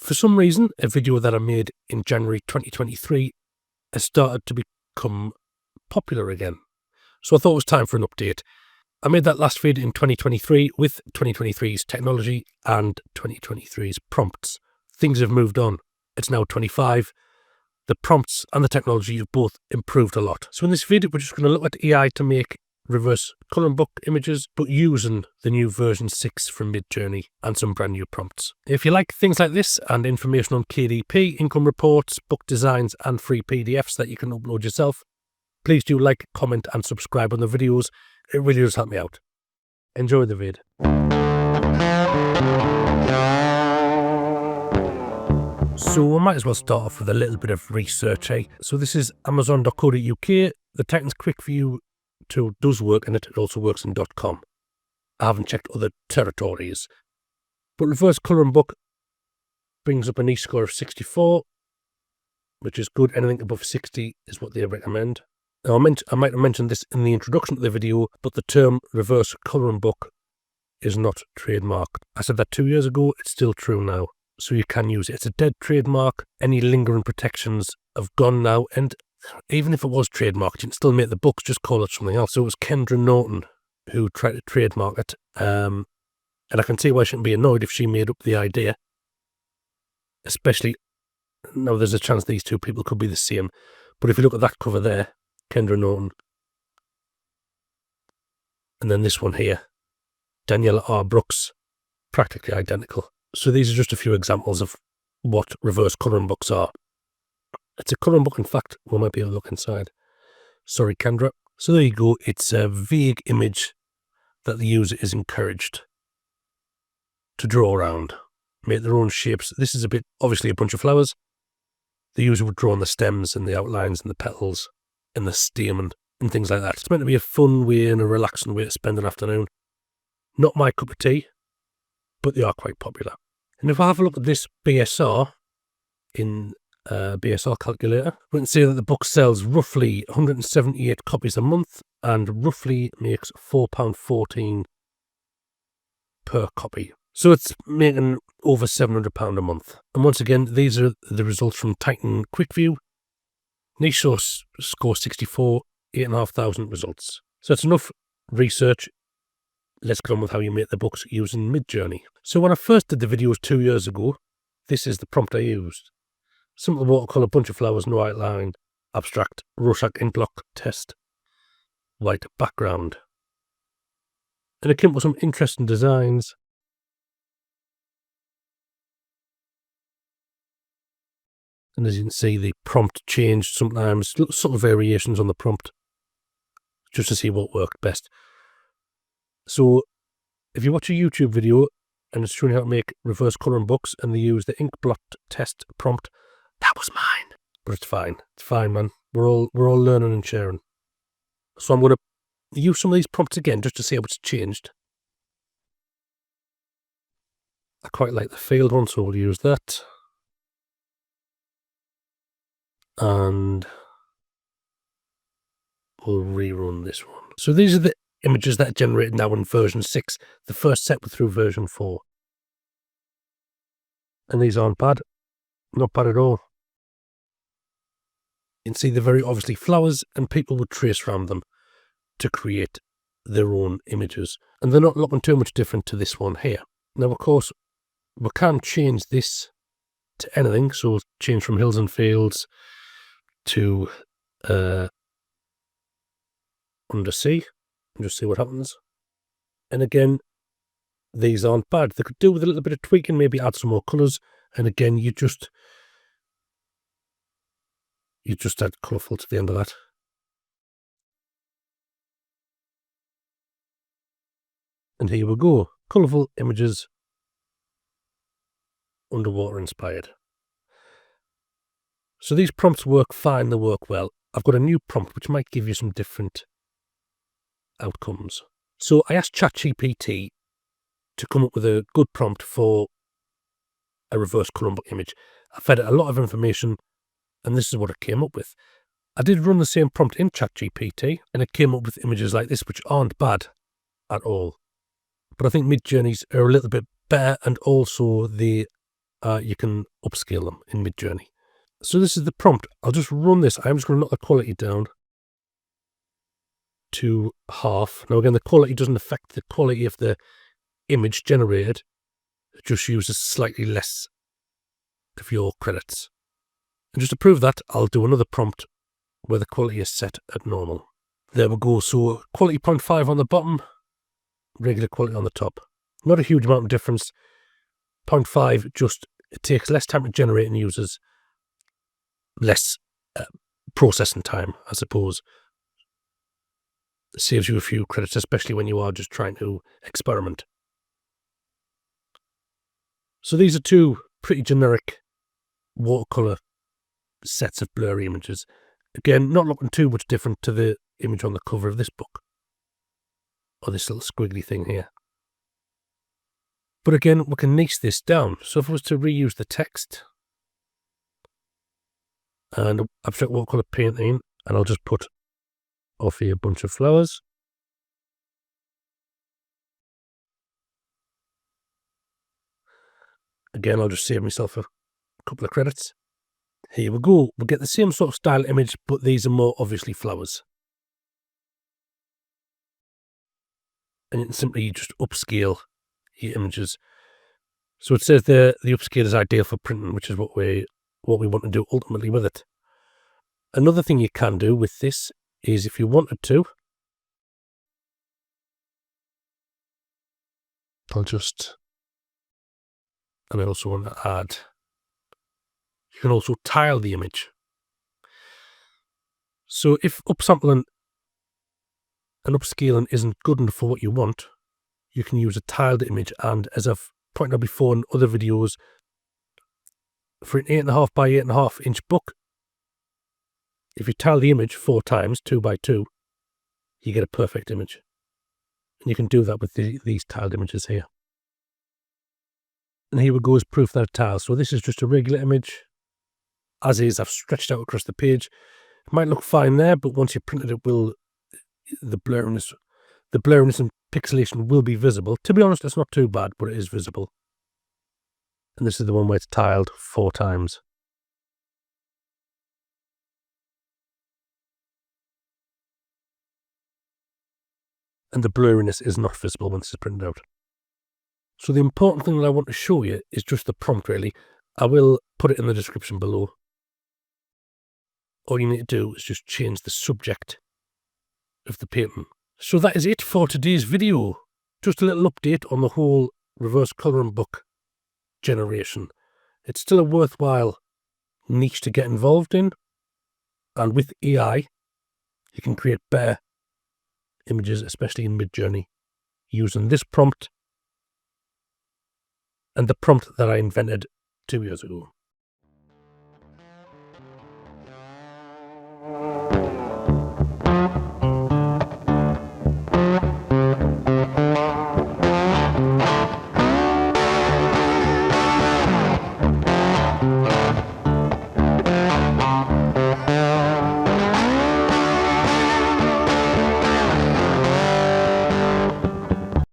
For some reason, a video that I made in January 2023 has started to become popular again. So I thought it was time for an update. I made that last vid in 2023 with 2023's technology and 2023's prompts. Things have moved on. It's now 25. The prompts and the technology have both improved a lot. So in this video, we're just going to look at AI to make reverse coloring book images, but using the new version 6 from MidJourney and some brand new prompts. If you like things like this and information on KDP, income reports, book designs and free PDFs that you can upload yourself, please do like, comment and subscribe on the videos. It really does help me out. Enjoy the vid. So I might as well start off with a little bit of research, eh? So this is amazon.co.uk. The Titan's quick view tool does work, and it also works in .com. I haven't checked other territories. But reverse coloring book brings up an E-score of 64, which is good. Anything above 60 is what they recommend. Now, I might have mentioned this in the introduction to the video, but the term reverse coloring book is not trademarked. I said that 2 years ago. It's still true now. So you can use it. It's a dead trademark. Any lingering protections have gone now, and even if it was trademarked, you can still make the books, just call it something else. So it was Kendra Norton who tried to trademark it, and I can see why she shouldn't be annoyed if she made up the idea. Especially now, there's a chance these two people could be the same. But if you look at that cover there, Kendra Norton, and then this one here, Daniela R. Brooks, practically identical. So these are just a few examples of what reverse colouring books are. It's a colouring book, in fact. We might be able to look inside. Sorry, Kendra. So there you go. It's a vague image that the user is encouraged to draw around, make their own shapes. This is obviously a bunch of flowers. The user would draw on the stems and the outlines and the petals and the stamen and things like that. It's meant to be a fun way and a relaxing way to spend an afternoon. Not my cup of tea, but they are quite popular. And if I have a look at this BSR in BSR calculator, we can see that the book sells roughly 178 copies a month and roughly makes £4.14 per copy. So it's making over £700 a month. And once again, these are the results from Titan Quick View. Niche source score 64, 8,500 results. So it's enough research. Let's get on with how you make the books using MidJourney. So when I first did the videos 2 years ago, this is the prompt I used. Simple watercolour, bunch of flowers, no outline, abstract, Rorschach ink block test, white background. And it came up with some interesting designs. And as you can see, the prompt changed sometimes, subtle variations on the prompt, just to see what worked best. So if you watch a YouTube video and it's showing how to make reverse colouring books and they use the ink blot test prompt, that was mine. But it's fine. It's fine, man. We're all learning and sharing. So I'm going to use some of these prompts again just to see how it's changed. I quite like the failed one, so we'll use that. And we'll rerun this one. So these are the images that are generated now in version 6. The first set were through version 4. And these aren't bad. Not bad at all. You can see they're very obviously flowers, and people would trace around them to create their own images. And they're not looking too much different to this one here. Now, of course, we can change this to anything. So we'll change from hills and fields to undersea. And just see what happens. And again, these aren't bad. They could do with a little bit of tweaking, maybe add some more colours. And again, you just add colourful to the end of that. And here we go. Colourful images, underwater inspired. So these prompts work fine, they work well. I've got a new prompt which might give you some different outcomes. So I asked ChatGPT to come up with a good prompt for a reverse colouring book image. I fed it a lot of information, and this is what it came up with. I did run the same prompt in ChatGPT, and it came up with images like this, which aren't bad at all. But I think MidJourney's are a little bit better, and also they you can upscale them in MidJourney. So this is the prompt. I'll just run this. I'm just going to knock the quality down to half. Now again, the quality doesn't affect the quality of the image generated. It just uses slightly less of your credits. And just to prove that, I'll do another prompt where the quality is set at normal. There we go. So quality 0.5 on the bottom, regular quality on the top. Not a huge amount of difference. 0.5, just it takes less time to generate and uses less processing time, I suppose. It saves you a few credits, especially when you are just trying to experiment. So these are two pretty generic watercolor sets of blurry images. Again, not looking too much different to the image on the cover of this book, or this little squiggly thing here. But again, we can niche this down. So if I was to reuse the text and abstract watercolor painting, and I'll just put off here a bunch of flowers. Again, I'll just save myself a couple of credits. Here we go. We'll get the same sort of style image, but these are more obviously flowers. And you can simply just upscale your images. So it says the upscale is ideal for printing, which is what we want to do ultimately with it. Another thing you can do with this is, if you wanted to, and I also want to add, you can also tile the image. So if upsampling and upscaling isn't good enough for what you want, you can use a tiled image. And as I've pointed out before in other videos, for an 8.5 by 8.5 inch book, if you tile the image 4 times, 2 by 2, you get a perfect image. And you can do that with these tiled images here. And here we go as proof that it's tiled. So this is just a regular image. As is, I've stretched out across the page. It might look fine there, but once you print it, the blurriness and pixelation will be visible. To be honest, it's not too bad, but it is visible. And this is the one where it's tiled 4 times. And the blurriness is not visible when this is printed out. So the important thing that I want to show you is just the prompt, really. I will put it in the description below. All you need to do is just change the subject of the painting. So that is it for today's video. Just a little update on the whole reverse colouring book generation. It's still a worthwhile niche to get involved in. And with AI, you can create better images, especially in MidJourney, using this prompt and the prompt that I invented 2 years ago.